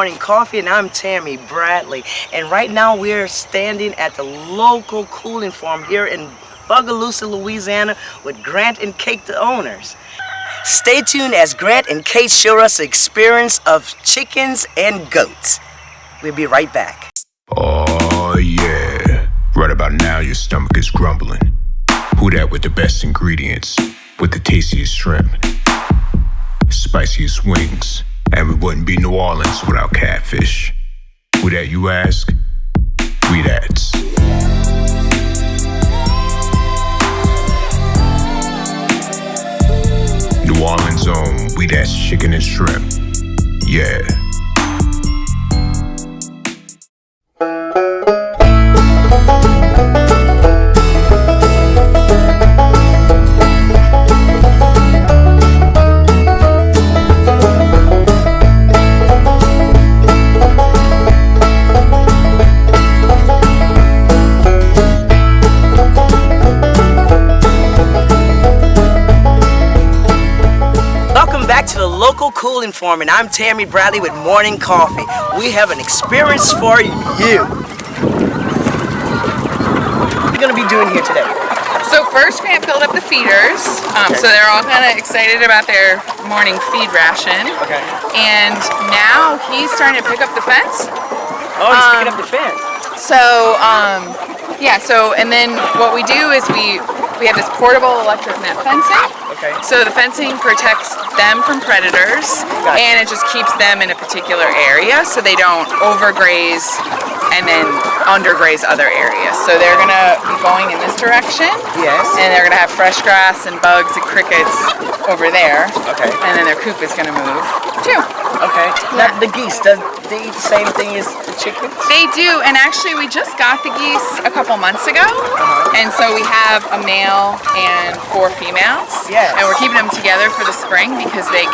Morning Coffee, and I'm Tammy Bradley. And right now we're standing at the local cooling farm here in Bogalusa, Louisiana, with Grant and Kate, the owners. Stay tuned as Grant and Kate show us the experience of chickens and goats. We'll be right back. Oh yeah, right about now your stomach is grumbling. Who that with the best ingredients, with the tastiest shrimp, spiciest wings, and we wouldn't be New Orleans without catfish. Who that you ask? We that's. New Orleans own We That's Chicken and Shrimp. Yeah. To the local cooling farm, and I'm Tammy Bradley with Morning Coffee. We have an experience for you. What are you going to be doing here today? So first Grant filled up the feeders, so they're all kind of excited about their morning feed ration. Okay. And now he's starting to pick up the fence. Oh, he's picking up the fence. So, and then what we do is we have this portable electric net fencing. Okay. So the fencing protects them from predators, and it just keeps them in a particular area so they don't overgraze and then undergraze other areas. So they're gonna be going in this direction. Yes. And they're gonna have fresh grass and bugs and crickets over there. Okay. And then their coop is gonna move too. Okay. Now the geese, do they eat the same thing as the chickens? They do, and actually we just got the geese a couple months ago. And so we have a male and 4 females. Yes. And we're keeping them together for the spring because they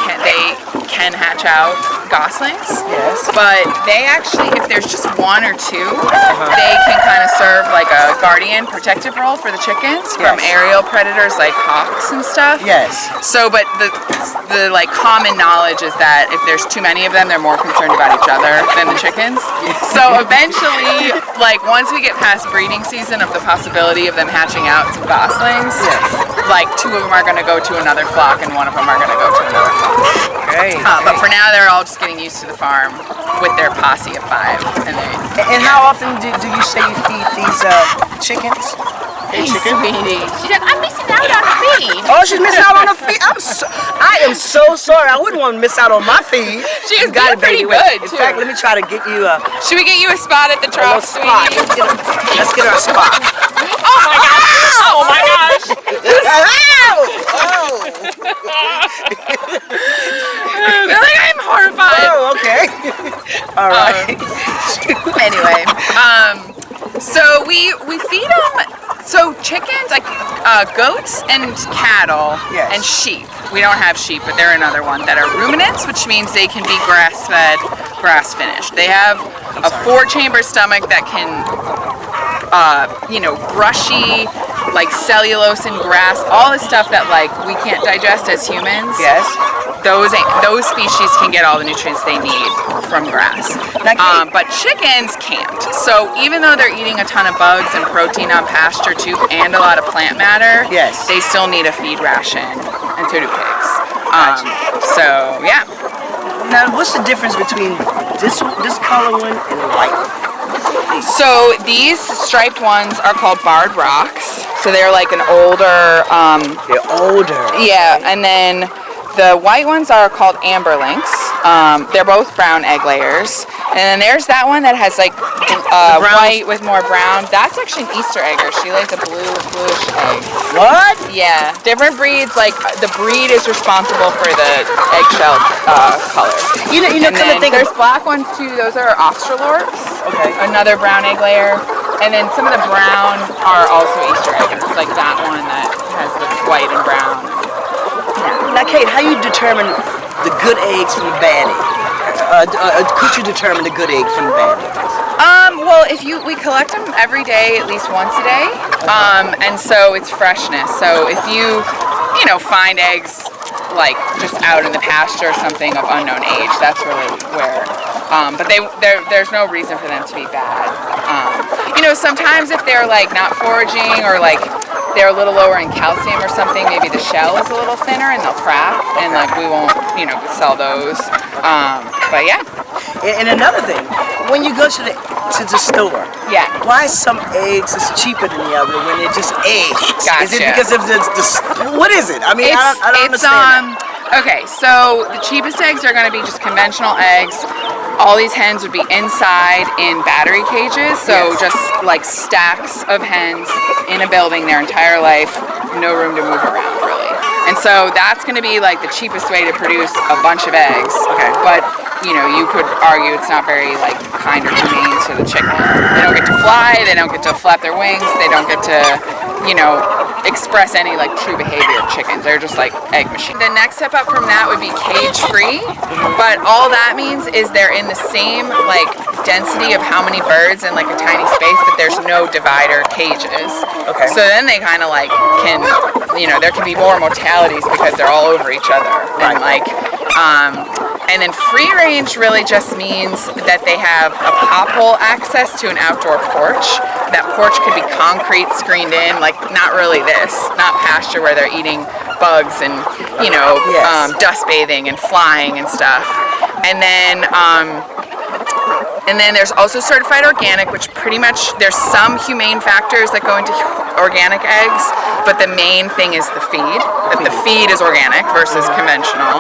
can hatch out goslings. Yes. But they actually, if there's just 1 or 2, they can kind of serve like a guardian protective role for the chickens from aerial predators like hawks and stuff. Yes. So, but the like common knowledge is that if there's too many of them, they're more concerned about each other than the chickens. So eventually, like once we get past breeding season of the possibility of them hatching out some goslings, like 2 of them are going to go to another flock and 1 of them are going to go to another flock. Okay. But for now, they're all just getting used to the farm with their posse of 5. And how often do you say you feed these chickens? Hey, sweetie. She's like, I'm missing out on a feed. Oh, she's missing out on a feed. I am so sorry. I wouldn't want to miss out on my feed. She is doing pretty good, In fact, let me try to get you a Should we get you a spot at the trough, spot. sweetie? Let's get her a spot. Oh my gosh! Oh my gosh! They're like, I'm horrified. Oh, okay. All right. Anyway, so we feed them. So chickens, like goats and cattle and sheep. We don't have sheep, but they're another one that are ruminants, which means they can be grass-fed, grass-finished. They have a 4-chamber stomach that can, brushy, like cellulose and grass, all the stuff that like we can't digest as humans. Yes. Those species can get all the nutrients they need from grass. But chickens can't. So even though they're eating a ton of bugs and protein on pasture too, and a lot of plant matter, they still need a feed ration, and so do pigs. So yeah. Now, what's the difference between this color one and the white one? So these striped ones are called barred rocks. So they're like an older. They're older. Yeah, and then the white ones are called amber lynx. They're both brown egg layers. And then there's that one that has like white with more brown. That's actually an Easter egger. She lays a bluish egg. What? Yeah. Different breeds, like the breed is responsible for the eggshell color. You know, and then there's black ones too. Those are Australorps. Okay. Another brown egg layer. And then some of the brown are also Easter eggers, like that one that has the white and brown. Now, Kate, how you determine the good eggs from the bad eggs? Could you determine the good egg from the bad eggs? Well, we collect them every day, at least once a day, and so it's freshness. So if you find eggs like just out in the pasture or something of unknown age. That's really where. But there's no reason for them to be bad. You know, sometimes if they're like not foraging or like they're a little lower in calcium or something, maybe the shell is a little thinner and they'll crack, and like we won't, you know, sell those. But yeah. And another thing, when you go to the store, Yeah. why some eggs is cheaper than the other when they're just eggs? Is it Gotcha. because of what is it? I mean, I don't understand that. Okay, so the cheapest eggs are going to be just conventional eggs. All these hens would be inside in battery cages, so Yes. just like stacks of hens in a building their entire life, no room to move around really. And so that's going to be like the cheapest way to produce a bunch of eggs. Okay. But you know, you could argue it's not very like kind or humane to the chicken. They don't get to fly, they don't get to flap their wings, they don't get to, you know, express any like true behavior of chickens. They're just like egg machines. The next step up from that would be cage free, but all that means is they're in the same like density of how many birds in like a tiny space, but there's no divider cages. Okay. So then they kind of like can, you know, there can be more mortalities because they're all over each other. And like, and then free range really just means that they have a pop hole access to an outdoor porch. That porch could be concrete screened in, like not really this, not pasture where they're eating bugs and, you know, Yes. dust bathing and flying and stuff. And then there's also certified organic, which pretty much there's some humane factors that go into organic eggs, but the main thing is the feed. That the feed is organic versus conventional.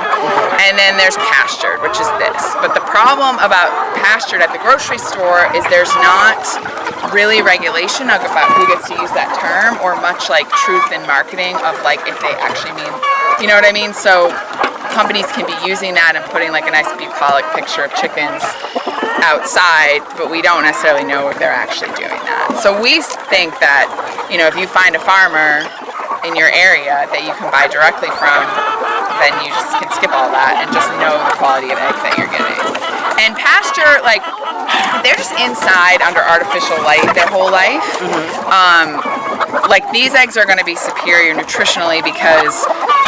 And then there's pastured, which is this. But the problem about pastured at the grocery store is there's not really regulation about who gets to use that term, or much like truth in marketing of like if they actually mean, you know what I mean? So companies can be using that and putting like a nice bucolic picture of chickens outside, but we don't necessarily know if they're actually doing that. So we think that, you know, if you find a farmer in your area that you can buy directly from, then you just can skip all that and just know the quality of eggs that you're getting. And pasture, like, they're just inside under artificial light their whole life. Like these eggs are going to be superior nutritionally because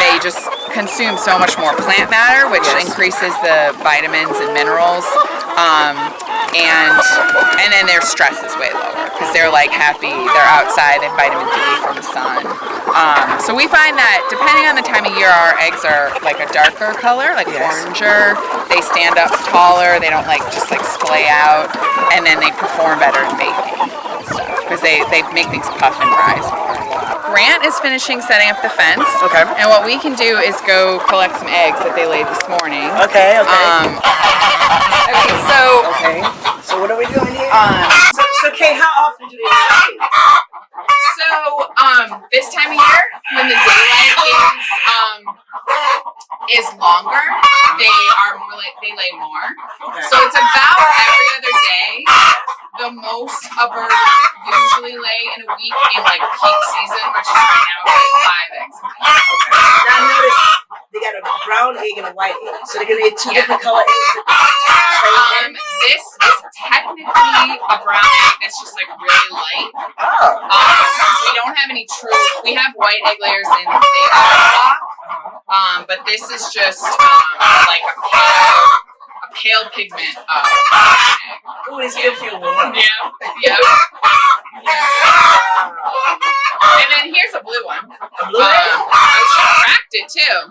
they just consume so much more plant matter, which increases the vitamins and minerals. And then their stress is way lower because they're like happy, they're outside, they have vitamin D from the sun. So we find that depending on the time of year, our eggs are like a darker color, like oranger. They stand up taller, they don't like just like splay out, and then they perform better in baking and stuff because they make things puff and rise more. Grant is finishing setting up the fence. Okay. And what we can do is go collect some eggs that they laid this morning. Okay. Okay, so So what are we doing here? So Kay, how often do they stay? This time of year, when the daylight is longer, they lay more. Okay. So it's about every other day. The most a bird usually lay in a week in like peak season, which is right now like 5 eggs. Now notice they got a brown egg and a white egg, so they're gonna get two different color eggs. This is technically a brown egg that's just like really light. Oh. So we don't have any true. We have white egg layers in the other flock, but this is just like a pale pigment of egg. Ooh, they still feel warm. Yeah. And then here's a blue one. A blue egg? She cracked it too.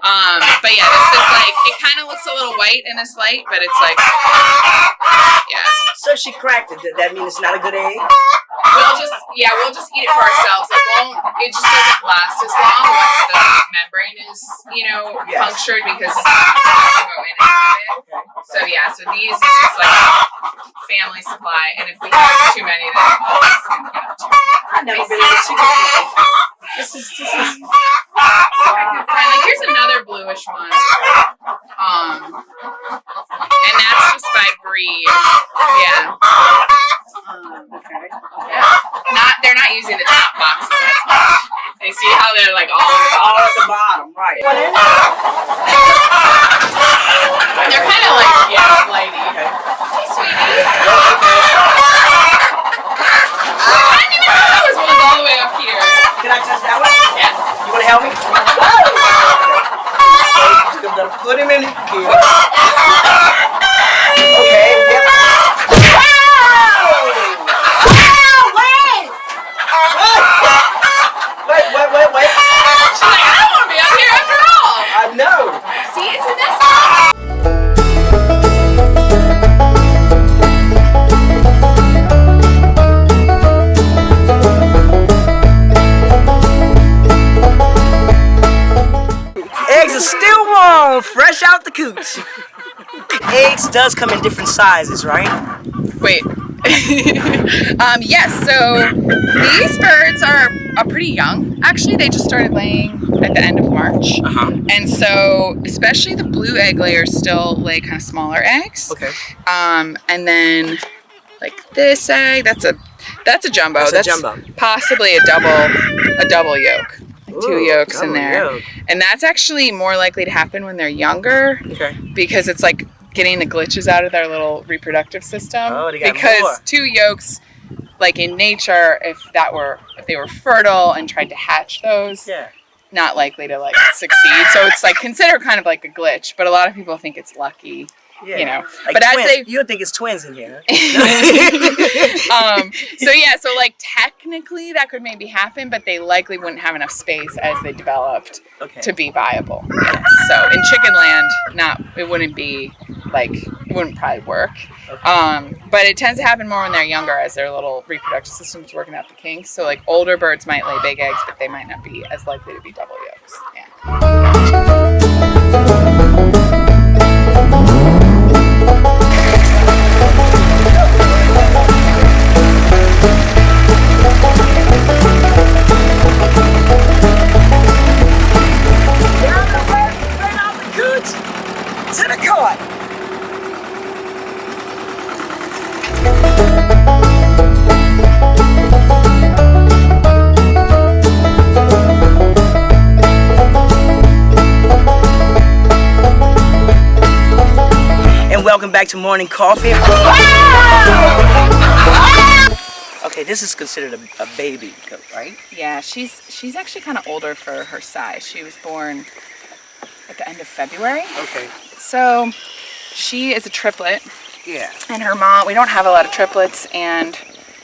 But yeah, this is like, it kind of looks a little white in this light, but it's like, yeah. So she cracked it. Does that mean it's not a good egg? We'll just eat it for ourselves. It just doesn't last as long once the membrane is, punctured because it's not going to go in and out of it. So yeah, so these is just like family supply, and if we have too many, then it's going to get too many. I've never been able to see this. This is Like here's another bluish one. And that's just by breed. Yeah. They're not using the top boxes as much. They see how they're like all at the bottom, right? They're kind of like flighty. Hey, sweetie. I didn't even know there was one all the way up here. Can I touch that one? Yeah. You want to help me? out the cooch. Eggs does come in different sizes, right? Wait. Yes, so these birds are pretty young. Actually, they just started laying at the end of March. And so, especially the blue egg layers still lay kind of smaller eggs. Okay. And then, like this egg, that's a jumbo. That's a jumbo. Possibly a double yolk. Two yolks in there. Yolk. And that's actually more likely to happen when they're younger. Okay. Because it's like getting the glitches out of their little reproductive system. Oh, they got because more. two yolks, like in nature, if they were fertile and tried to hatch those, not likely to like succeed. So it's like considered kind of like a glitch, but a lot of people think it's lucky. Yeah. You know, like but twins. as You would think it's twins in here. so like technically that could maybe happen, but they likely wouldn't have enough space as they developed to be viable. Yes. So in chicken land, it wouldn't probably work. But it tends to happen more when they're younger, as their little reproductive system's working out the kinks. So like older birds might lay big eggs, but they might not be as likely to be double yolks. Yeah. To the court. And welcome back to Morning Coffee. Okay, this is considered a baby goat, right? Yeah, she's actually kind of older for her size. She was born at the end of February. Okay. So she is a triplet. Yeah. And her mom, we don't have a lot of triplets, and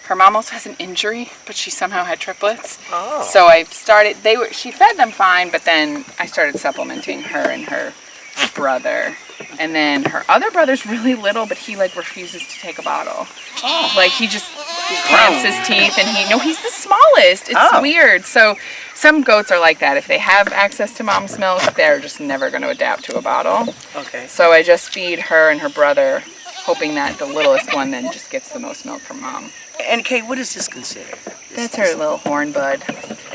her mom also has an injury, but she somehow had triplets. Oh. So she fed them fine, but then I started supplementing her and her brother. And then her other brother's really little, but he like refuses to take a bottle. Oh. Like he just clamps his teeth, and he's the smallest. It's weird. So some goats are like that. If they have access to mom's milk, they're just never going to adapt to a bottle. Okay. So I just feed her and her brother, hoping that the littlest one then just gets the most milk from mom. And Kate, what is this considered? That's her little horn bud.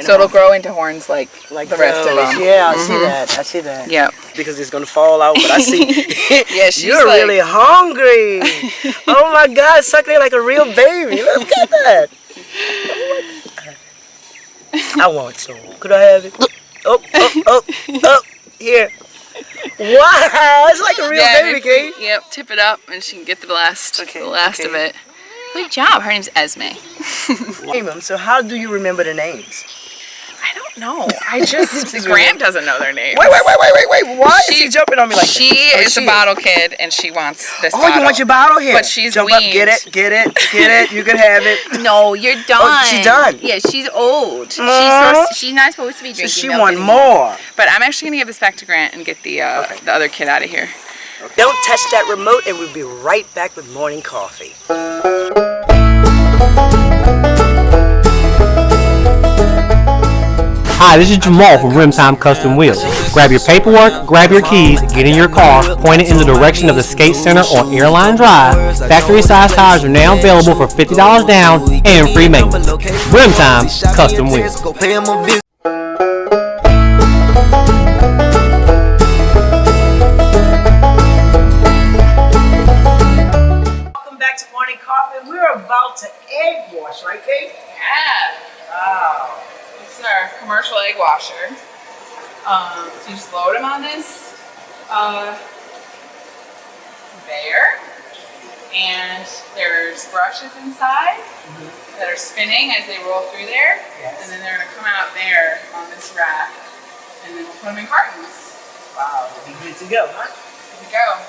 So it'll grow into horns like the rest of them. Yeah, I see that. I see that. Yep. Because it's gonna fall out, but I see. Yeah, she's You're really hungry. Oh my God, sucking it like a real baby. Look at that. I want some. Could I have it? Oh, here. Wow, it's like a real baby, Kate. Yep, tip it up and she can get the last of it. Good job. Her name's Esme. Name them. So how do you remember the names? I don't know. Grant doesn't know their names. Wait. Why is he jumping on me like that? She is a bottle kid, and she wants this bottle. Oh, you want your bottle here? But she's Jump weaned. up, get it. You can have it. No, you're done. Oh, she's done? Yeah, she's old. Aw. She's not supposed to be drinking So she milk want anymore. more. But I'm actually going to give this back to Grant and get the other kid out of here. Don't touch that remote, and we'll be right back with Morning Coffee. Hi, this is Jamal from Rimtime Custom Wheels. Grab your paperwork, grab your keys, get in your car, point it in the direction of the Skate Center on Airline Drive. Factory size tires are now available for $50 down and free maintenance. Rimtime Custom Wheels. Welcome back to Morning Coffee. We're about to egg wash, right, Kate? Yeah. Wow. This is our commercial egg washer. So you just load them on this conveyor, and there's brushes inside that are spinning as they roll through there, and then they're going to come out there on this rack, and then we'll put them in cartons. Wow, we'll be good to go, huh? Here we go.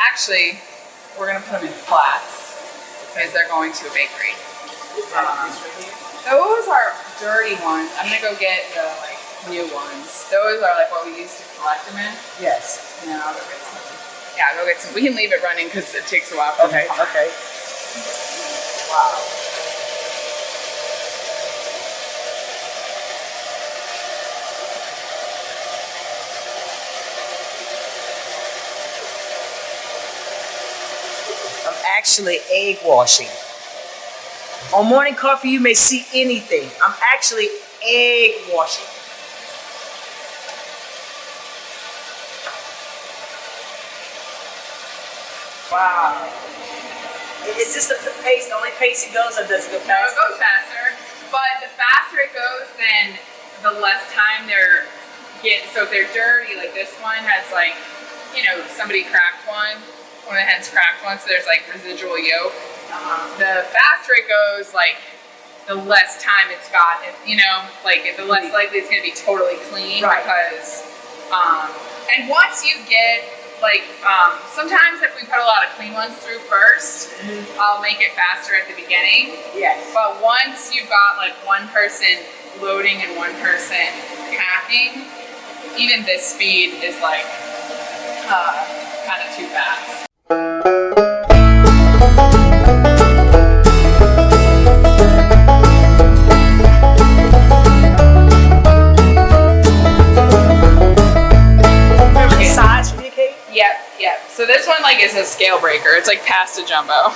Actually, we're going to put them in flats because they're going to a bakery. Those are dirty ones. I'm gonna go get the new ones. Those are what we used to collect them in. Yes. And then I'll go get some. Yeah, go get some. We can leave it running because it takes a while. Okay. Wow. actually egg washing. On Morning Coffee, you may see anything. I'm actually egg washing. Wow. Is this the pace, the only pace it goes, or does it go faster? No, it goes faster. But the faster it goes, then the less time they're getting. So if they're dirty, like this one has like, you know, somebody cracked one of the hens cracked one, so there's like residual yolk. The faster it goes, like the less time it's got. You know, like the less likely it's going to be totally clean, right? Because and once you get like sometimes if we put a lot of clean ones through first, I'll make it faster at the beginning. Yes. But once you've got like one person loading and one person packing, even this speed is like kind of too fast. Size for your cake? Yep. So this one like is a scale breaker. It's like past a jumbo.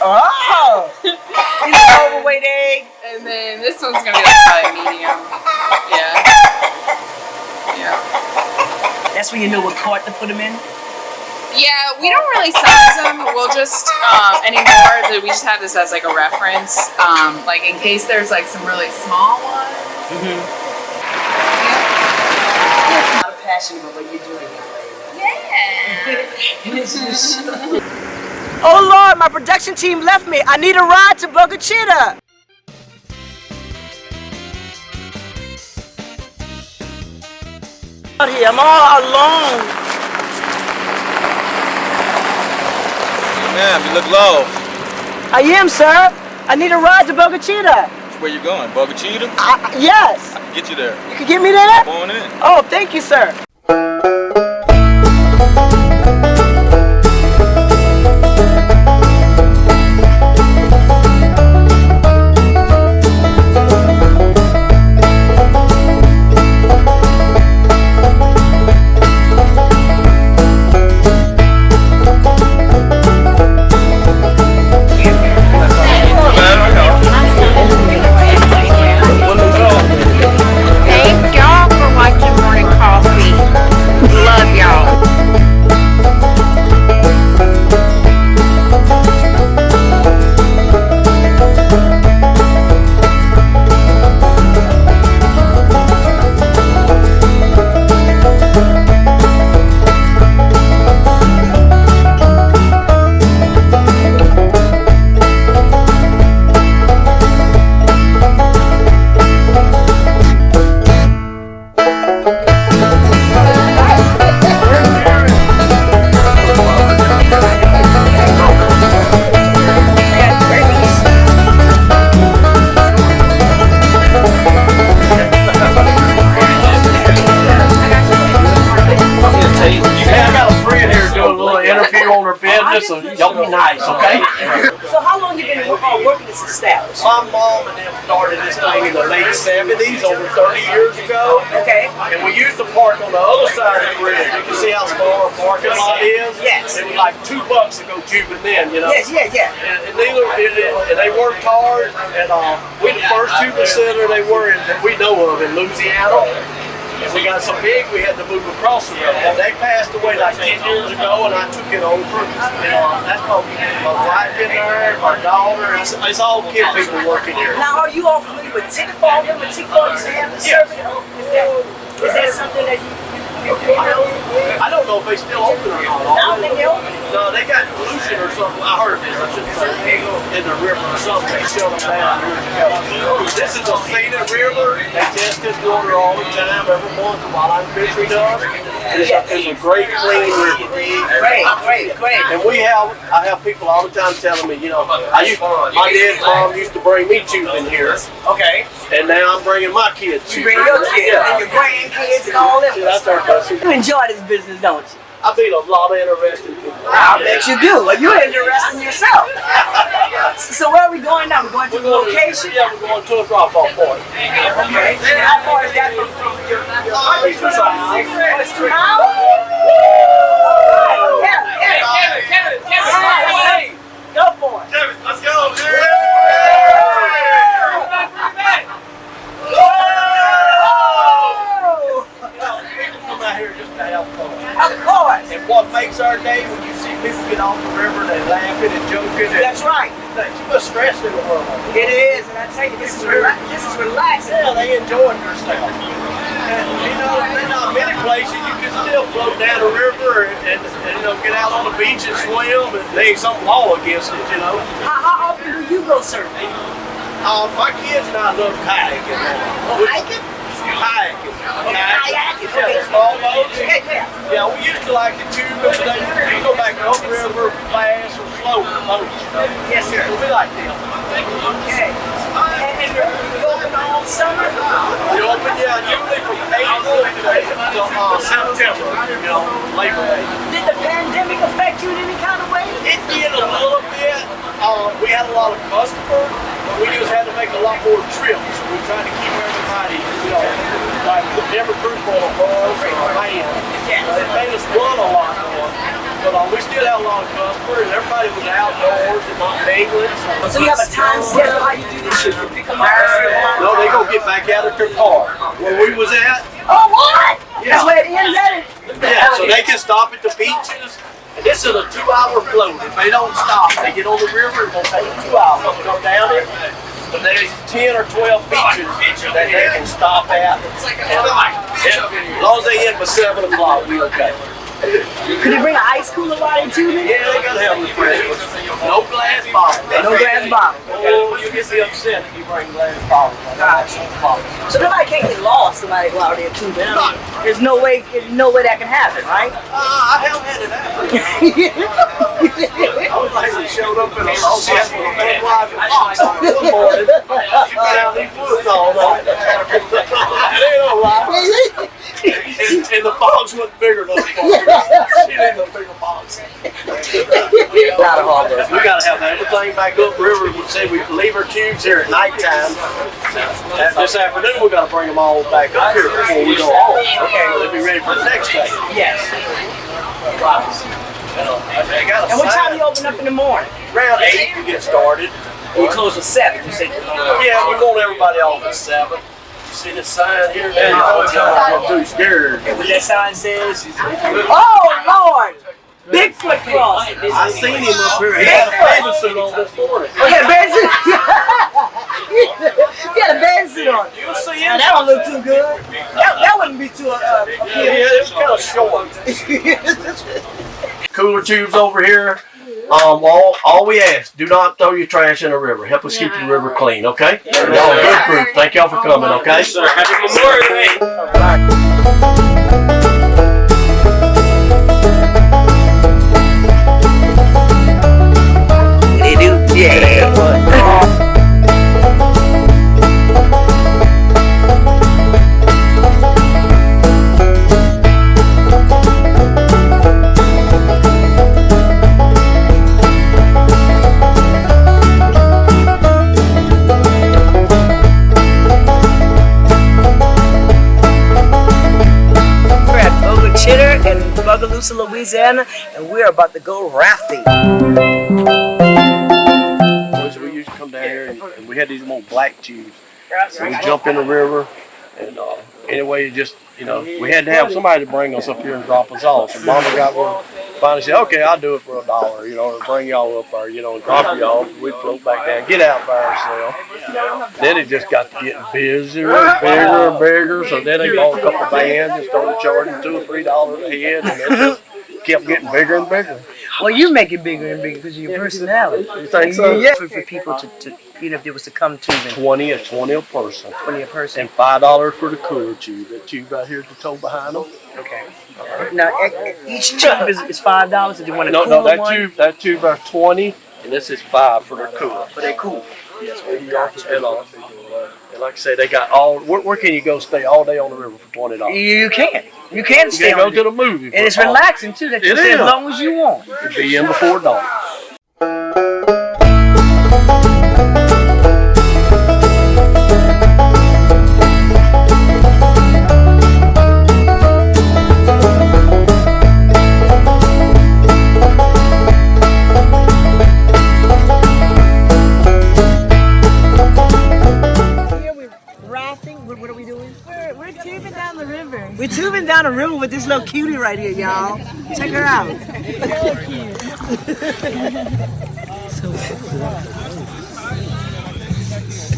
Oh! It's an overweight egg. And then this one's gonna be like probably medium. Yeah. That's when you know what quart to put them in? Yeah, we don't really size them. We'll just anymore. We just have this as like a reference, like in case there's like some really small ones. I'm not passionate about what you're doing here, lady. Yeah. Oh Lord, my production team left me. I need a ride to Boca Chica. Out here, I'm all alone. Ma'am, you look low. I am, sir. I need a ride to Boca Chica. Where you going? Boca Chica? Yes. I can get you there. You can get me there? Come on in. Oh, thank you, sir. Thank y'all for watching Morning Coffee. Love y'all. So y'all be nice, okay? So how long you been working this establishment? My mom and them started this thing in the late 70s, over 30 years ago. Okay. And we used to park on the other side of the bridge. You can see how small our parking lot is? Yes. It was like $2 to go tubing in, you know? Yes, yeah. And they worked hard, and we the first tubing center they were in that we know of in Louisiana. And we got so big we had to move across the road. And they passed away like 10 years ago, and I took it over. And that's my wife in there, my daughter. It's all kid people working here. Now, are you all familiar with Tickfall? Remember Tickfall used to have the service? Is that something that you know? I don't know if they still open or not. I don't think they open. No, they got pollution or something. I heard this. I shouldn't say in the river or something. They shut them down years ago. This is a Cena River. They test this water all the time, every month, while I'm fishery does. It's a great clean river. Great. And I have people all the time telling me, you know, my dad and mom used to bring me tubing here. Okay. And now I'm bringing my kids You tubing. bring your kids and your grandkids and all that. See, that's our blessing. You enjoy this business, don't you? I meet a lot of interesting people. I bet you do. Well, you're interested in yourself. So where are we going now? We're going to the location? Yeah, we're going to a drop-off point. Okay. How far is that from your it's 2 miles? It's 2 miles? All right. Yeah. Kevin, Go stress in the world. It is, and I tell you, this is relaxing. Yeah, they enjoying themselves. And you know, there's not many places you can still float down the river and you know, get out on the beach and swim, and there ain't some law against it, you know. How often do you go surfing? My kids and I love kayaking. Hiking? Kayaking. Kayaking, Yeah, okay. the small boats. Yeah. Yeah, we used to like the tube, but they go back upriver, fast, or slow boats. Yes, sir. We like them. Okay. And you open all summer? We open, yeah, usually from April to September, you know, Labor Day. Did the pandemic affect you in any kind of way? It did a little bit. We had a lot of customers, but we just had to make a lot more trips. We tried to keep everybody, you know, like every group on a bus or a van. It made us run a lot more. But we still had a lot of customers, and everybody was outdoors and not mingling. So you have a time schedule how you do this? You pick them up? No, they gonna get back out of their car. Where we was at, Oh, what? Yeah. That's where it ends at it? yeah, so they can stop at the beaches. And this is a 2-hour float. If they don't stop, they get on the river, it's gonna take 2 hours to come down it. But there's 10 or 12 beaches that they can stop at. And as long as they hit by 7 o'clock, we okay. Could you bring an ice cooler while they tune in? Yeah, they gotta have refreshments. No glass bottles. No glass bottle. Oh, you get me upset if you bring glass bottles. Gotcha. So nobody can't get lost. Somebody go out there tune in. I mean, there's no way that can happen, right? I haven't had it happen. I was like, we showed up in a lost with a bad private box on one morning. She been out these woods all night. They don't lie. And the box wasn't bigger than the box. She needed a bigger box. Not a hard We gotta have everything back up river. We say we leave our tubes here at nighttime. This afternoon we gotta bring them all back up here before we go home. Okay, they'll be ready for the next day. Yes. And And what time do you open up in the morning? Around 8 we get started. You close at 7. You say. Yeah, we want everybody off at 7. See the sign here? I'm too scared. And what that sign says? Oh Lord! Bigfoot cross. I seen him up here. He had a bathing suit on this morning. Oh, yeah, Benson. He had a Benson on. You'll see Now him. that don't look too good. That wouldn't be too Yeah, it's kind of short. Cooler tubes over here. All we ask, do not throw your trash in the river. Help us keep the river clean, okay? Y'all a good group. Thank y'all for coming, okay? Sir, happy Memorial Day. They do? Yeah. We're at Boga Chitter in Bogalusa, Louisiana, and we're about to go rafting. We used to come down here and we had these little black tubes. So we jump in the river and anyway, just, you know, we had to have somebody to bring us up here and drop us off. And Mama got one, finally said, okay, I'll do it for $1, you know, or bring y'all up there, you know, and drop you off. We'd float back down, get out by ourselves. Then it just got to getting busier and bigger and bigger. So then they bought a couple bands and started charging $2 or $3 a head, and it just kept getting bigger and bigger. Well, you make it bigger and bigger because of your personality. You think so? Yeah. For people to you know, if they was to come to them, 20 a person. 20 a person. And $5 for the cooler tube. That tube right here at the toe behind them. Okay. Now, each tube is $5. If you want a No, cooler that one, tube are 20, and this is 5 for their cooler. but they cool. Yes, and like I say, they got all. Where can you go stay all day on the river for $20? You can. You can You stay can go on to it. the movie. And it's for all- relaxing too. That you It stay as is. long as you want. It'd be in before dark. Here we're rafting. What are we doing? We're tubing down the river. We're tubing down the river with this little cutie right here, y'all. Check her out.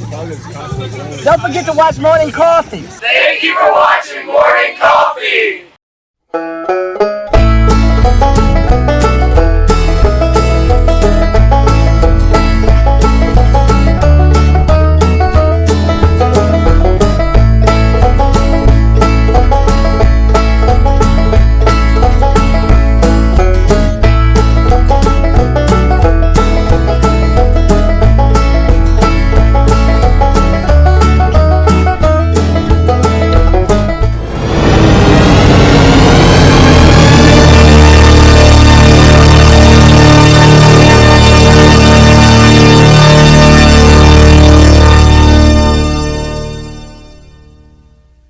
Don't forget to watch Morning Coffee. Thank you for watching Morning Coffee.